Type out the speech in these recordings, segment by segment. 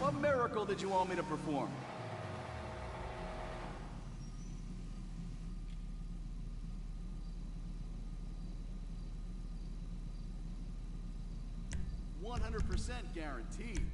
What miracle did you want me to perform? %100% guaranteed.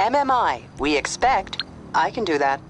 MMI, we expect. I can do that.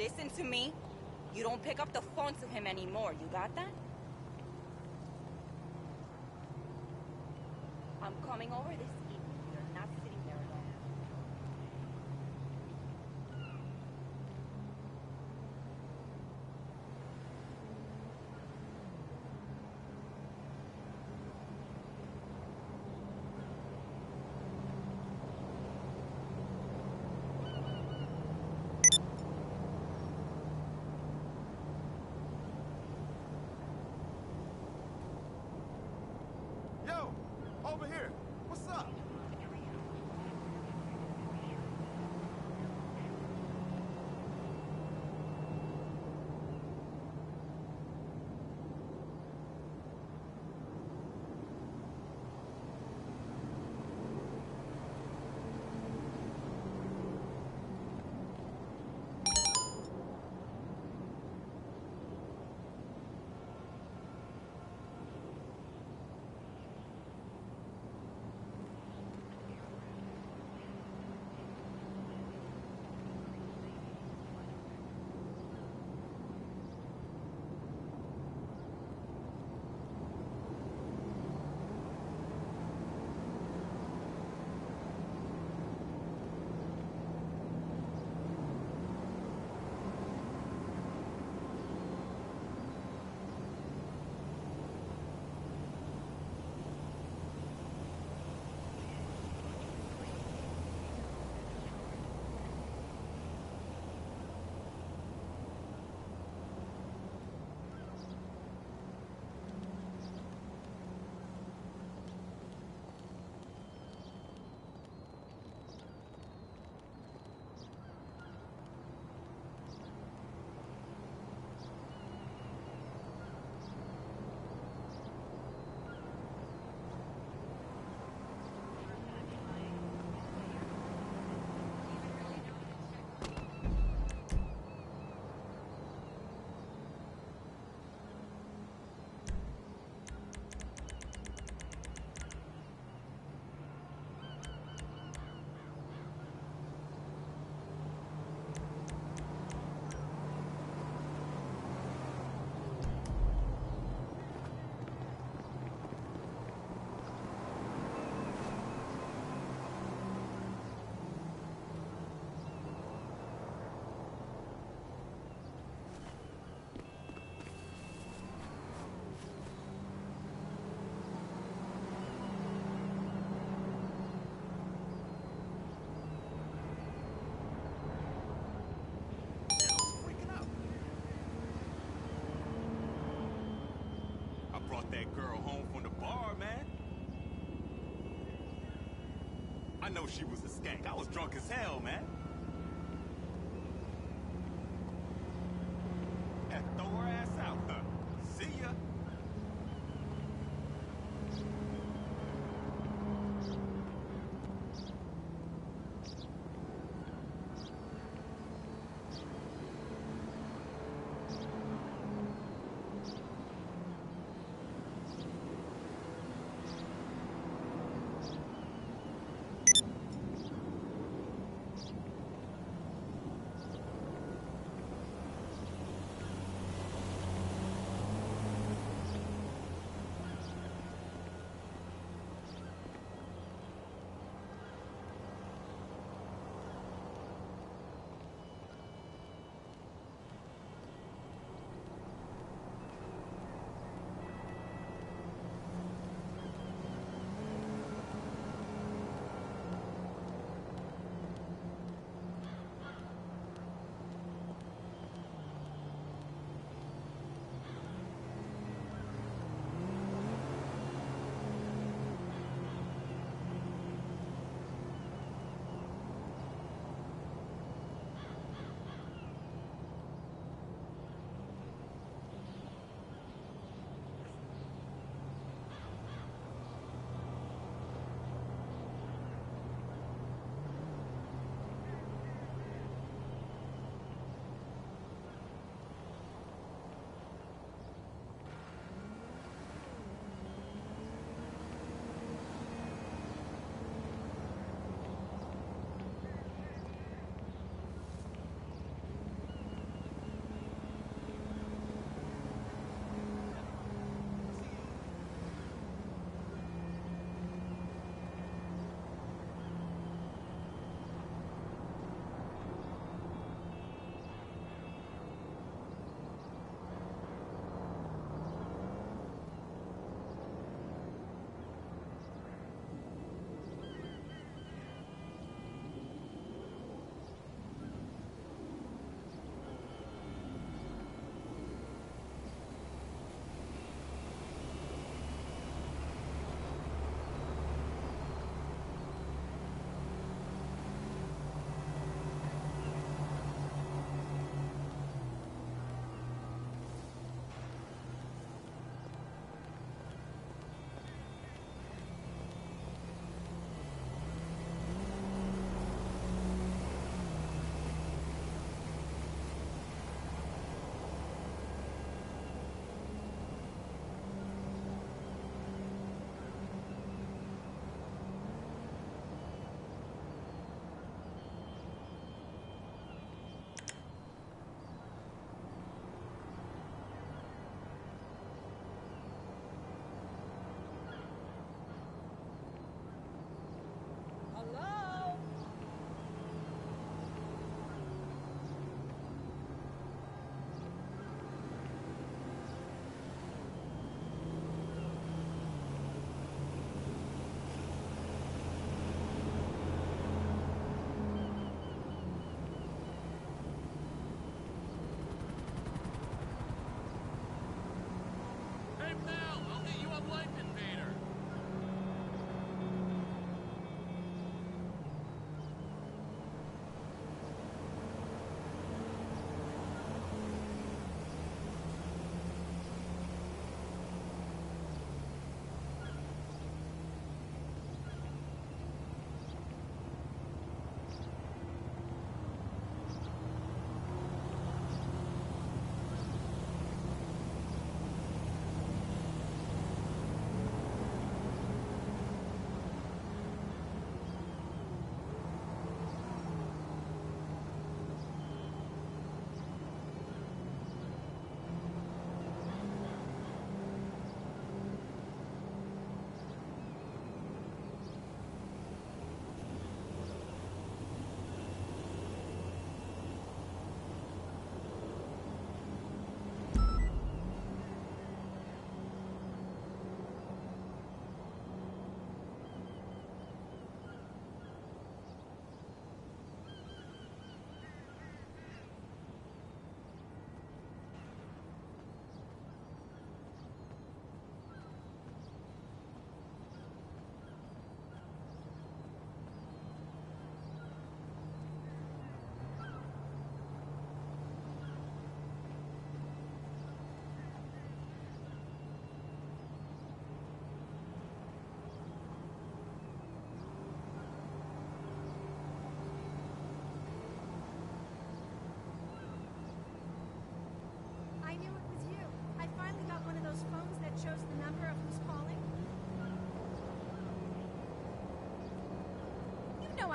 listen to me. You don't pick up the phone to him anymore. You got that? I'm coming over this evening. You're not sitting there alone. Yo, over here. What's up? Brought that girl home from the bar, man. I know she was a skank. I was drunk as hell, man. Had to throw her ass out, huh? See ya.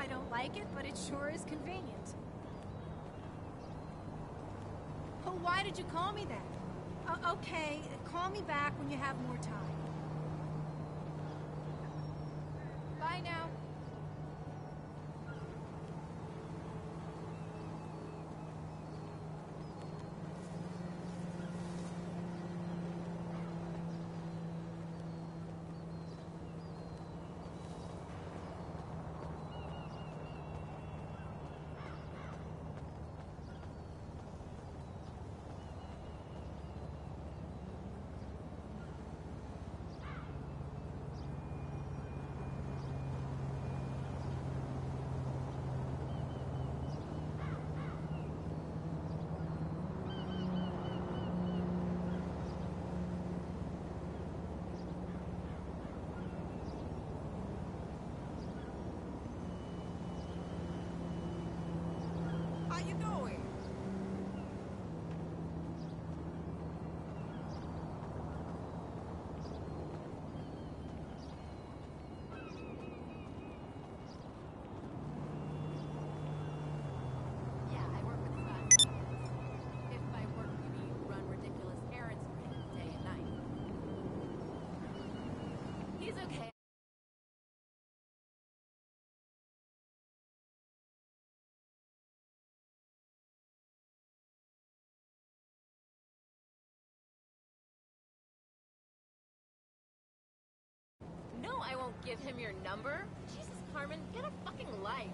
I don't like it, but it sure is convenient. Oh, why did you call me that? Okay, call me back when you have more time. Bye now. How you doing? Yeah, I work with fast kids. If by work you mean run ridiculous errands for him day and night. He's okay. No, I won't give him your number. Jesus, Carmen, get a fucking life.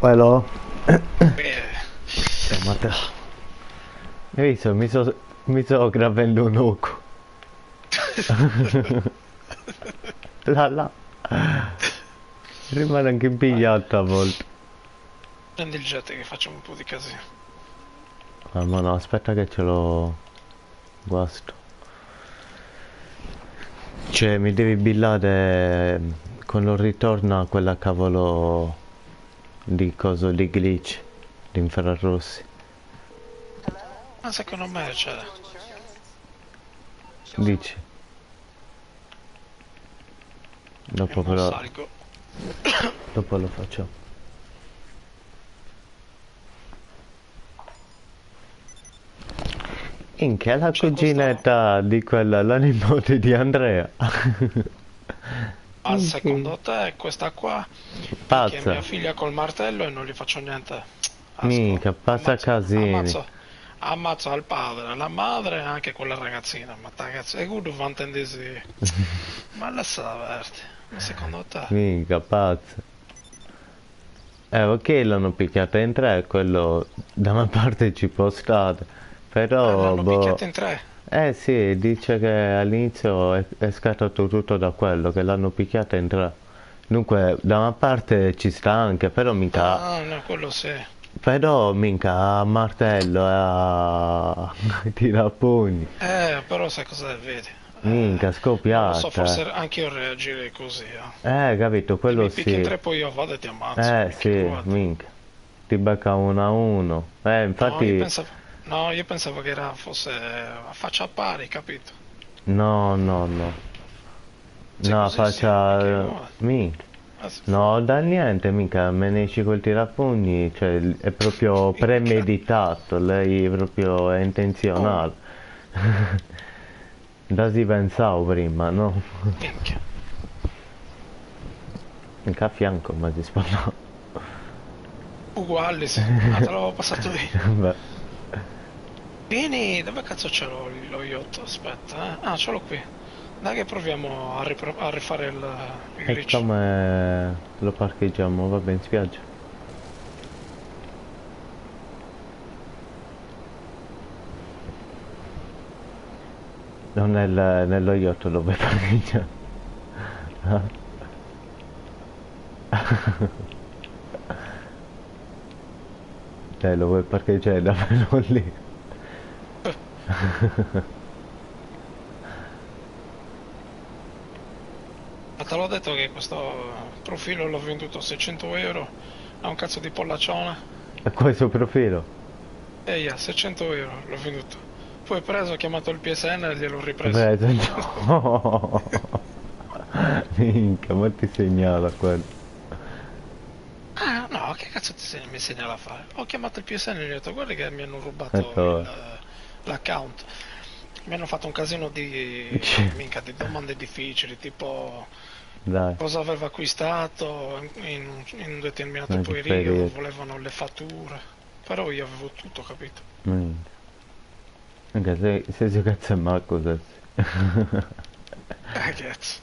Quello? Eh, Matteo. Hai visto? Mi sto gravendo un oco. Là. Rimane anche impigliato a volte. Prendi il jet che facciamo un po' di casino. Ah, ma no, aspetta che ce l'ho. Guasto. Cioè, mi devi billare quando ritorna a quella cavolo di coso di glitch di infrarossi. Ma secondo me c'è. Dici? Dopo Non però. salgo. Dopo lo facciamo. Minchia, la cuginetta di quella, la nipote di Andrea. Ma secondo te questa qua che è Pazza. mia figlia col martello e non gli faccio niente? Minchia, passa casini. Ammazzo al padre, alla madre e anche quella ragazzina. Ma ragazzi, è good vantendesi. Ma lascia averti. Ma secondo te? Minchia, pazza. Ok, l'hanno picchiata in tre, quello da una parte ci può stare. Però, L'hanno picchiata in tre. Sì, dice che all'inizio è scattato tutto da quello, che l'hanno picchiata in tre. Dunque, da una parte ci sta anche, però mica... Ah, no, quello sì. Però mica a martello e a tirapugni. Però sai cosa vedi? Minchia, scoppiata. Non so, forse anche io reagirei così. Capito, quello Mi picchi in sì. tre poi io vado e ti ammazzo. Sì, minchia. Ti becca 1-1. Infatti... No, io pensavo che fosse a faccia pari, capito? No. No, così faccia... sì, minchia. No, da niente, mica, me ne esci col tirapugni, cioè è proprio premeditato, lei proprio è intenzionale. Da si pensavo prima, no? Minchia. Mica a fianco, ma si spalla. Uguali, sì. Ah, te l'avevo passato io. Beh, Vieni, dove cazzo c'è lo yacht? Aspetta, Ah, ce l'ho qui. Dai che proviamo a rifare il e glitch. come lo parcheggiamo? Vabbè, in spiaggia. Non nello yacht dove parcheggiamo. Lo vuoi parcheggiare davvero lì? Ma te l'ho detto che questo profilo l'ho venduto a 600 euro a un cazzo di pollaccione. E questo profilo? A 600 euro l'ho venduto. Poi preso, ho chiamato il PSN e gliel'ho ripreso. No. Minchia, ma ti segnala quello. Ah, no, che cazzo mi segnala a fare? Ho chiamato il PSN e gli ho detto, guarda che mi hanno rubato l'account. Mi hanno fatto un casino di domande difficili, tipo Dai. cosa aveva acquistato in un determinato periodo, volevano le fatture. Però io avevo tutto, capito? Anche se cazzo è Marco cazzo. Cazzo.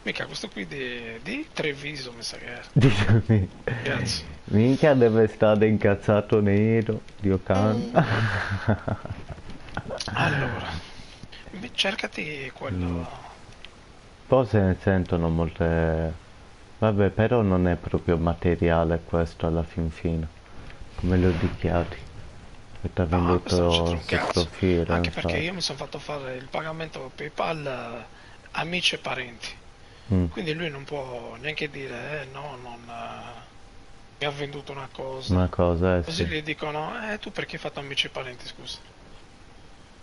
Mica questo qui di Treviso mi sa che era. Cazzo. Minchia deve stare incazzato nero, Dio can. Allora, cercati quello. Poi se ne sentono molte... Vabbè, però non è proprio materiale questo alla fin fine. Come lo dichiari? Che ti ha venduto sul profilo. Anche perché io mi sono fatto fare il pagamento PayPal amici e parenti. Quindi lui non può neanche dire no, non mi ha venduto una cosa. Una cosa, Così sì. gli dicono tu perché hai fatto amici e parenti, scusa.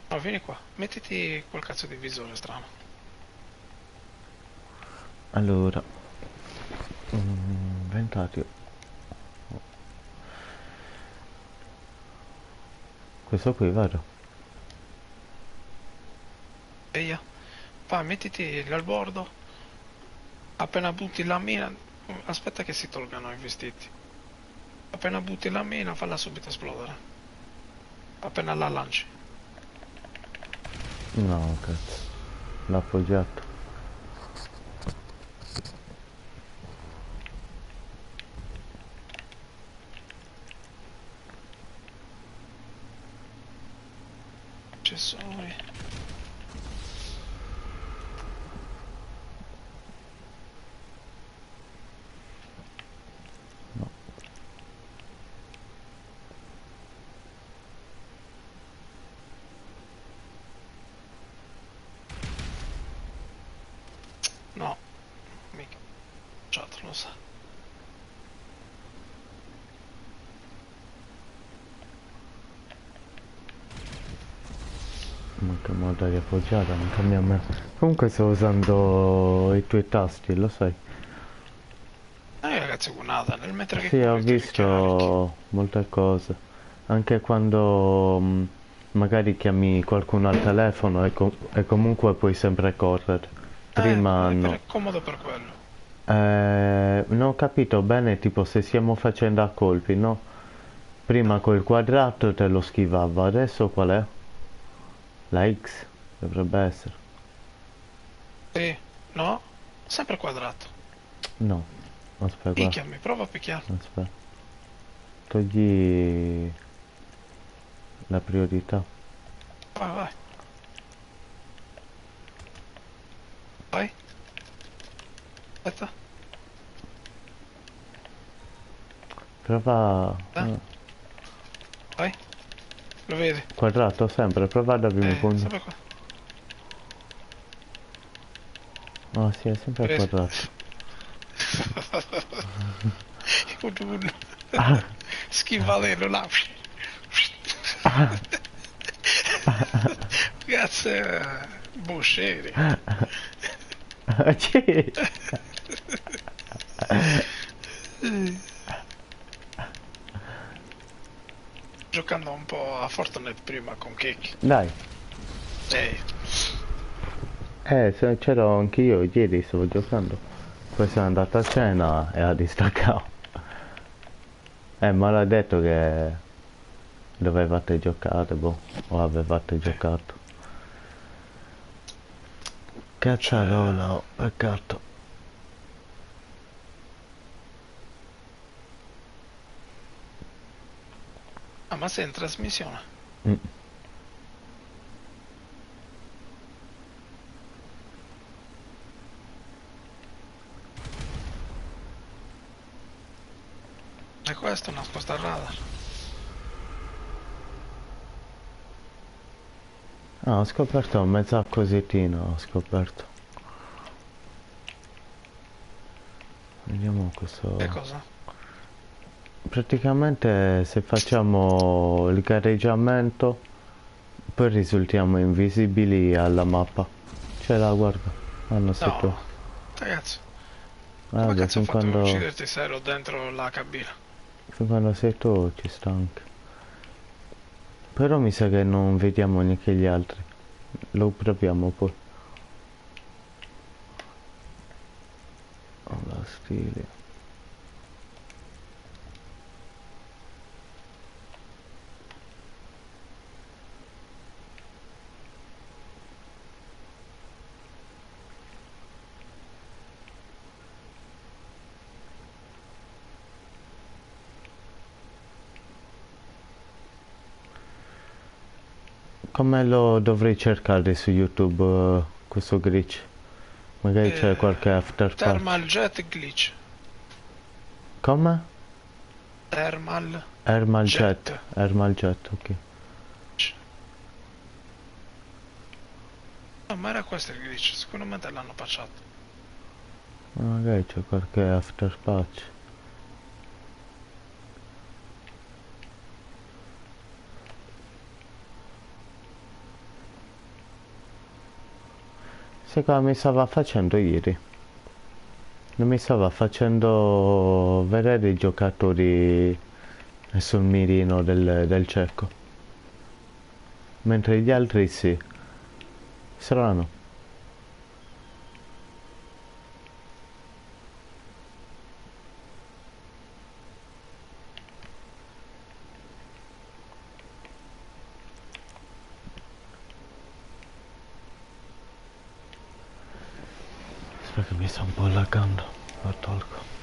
No, vieni qua, mettiti quel cazzo di visore strano. Allora, inventario. Questo qui, vero? Via, va, mettiti al bordo. Appena butti la mina, aspetta che si tolgano i vestiti. Appena butti la mina, falla subito esplodere. Appena la lanci. No, cazzo. L'ha appoggiato. No, mica. Chat lo sa. Manca moda di appoggiata, non cambia a me. Comunque sto usando i tuoi tasti, lo sai. Ragazzi, guardate, nel mentre che Sì, ho corri ti ricarichi. visto molte cose. Anche quando magari chiami qualcuno al telefono e comunque puoi sempre correre. Prima no. È comodo per quello. Non ho capito bene, tipo se stiamo facendo a colpi, no? Prima col quadrato te lo schivava, adesso qual è? La X dovrebbe essere. Sì, no? Sempre quadrato. No, aspetta, guarda. Picchiami, prova a picchiare. Aspetta. Togli la priorità. Vai, vai. Vai. Aspetta. Prova... Vai. Lo vedi? Quadrato sempre, prova a darmi un pugno. Sempre qua. Oh sì, è sempre Vedi? quadrato. Schivalero là. Cazzo, Bosceri. Sì. Giocando un po' a Fortnite prima con Kick. Dai. Sì. C'ero anch'io ieri, stavo giocando. Poi sono andato a cena e ha distaccato. Ma l'ha detto che dovevate giocare, boh, o avevate giocato. Cazzarola, oh, peccato. Ah, ma sei in trasmissione? Mm. E questo è nascosto al radar. Ah, ho scoperto mezza cosettina, ho scoperto. Vediamo questo. Che cosa? Praticamente se facciamo il gareggiamento poi risultiamo invisibili alla mappa. Ce la guarda. Ah no, sei tu. Ragazzi, Ah, come beh, cazzo ho fin fatto a quando, ucciderti se ero dentro la cabina? fin quando sei tu ci sta anche. Però mi sa che non vediamo neanche gli altri. Lo proviamo poi. Oh, la stile. Come lo dovrei cercare su YouTube questo glitch? Magari c'è qualche after patch. Thermal Jet Glitch. Come? Thermal Thermal Jet. Jet. Thermal Jet, ok. No, ma era questo il glitch, secondo me te l'hanno patchato. Magari c'è qualche after patch. Sai cosa mi stava facendo ieri? Non mi stava facendo vedere i giocatori sul mirino del cieco. Mentre gli altri sì. Strano. Spero che mi sta un po' laggando. Lo tolgo.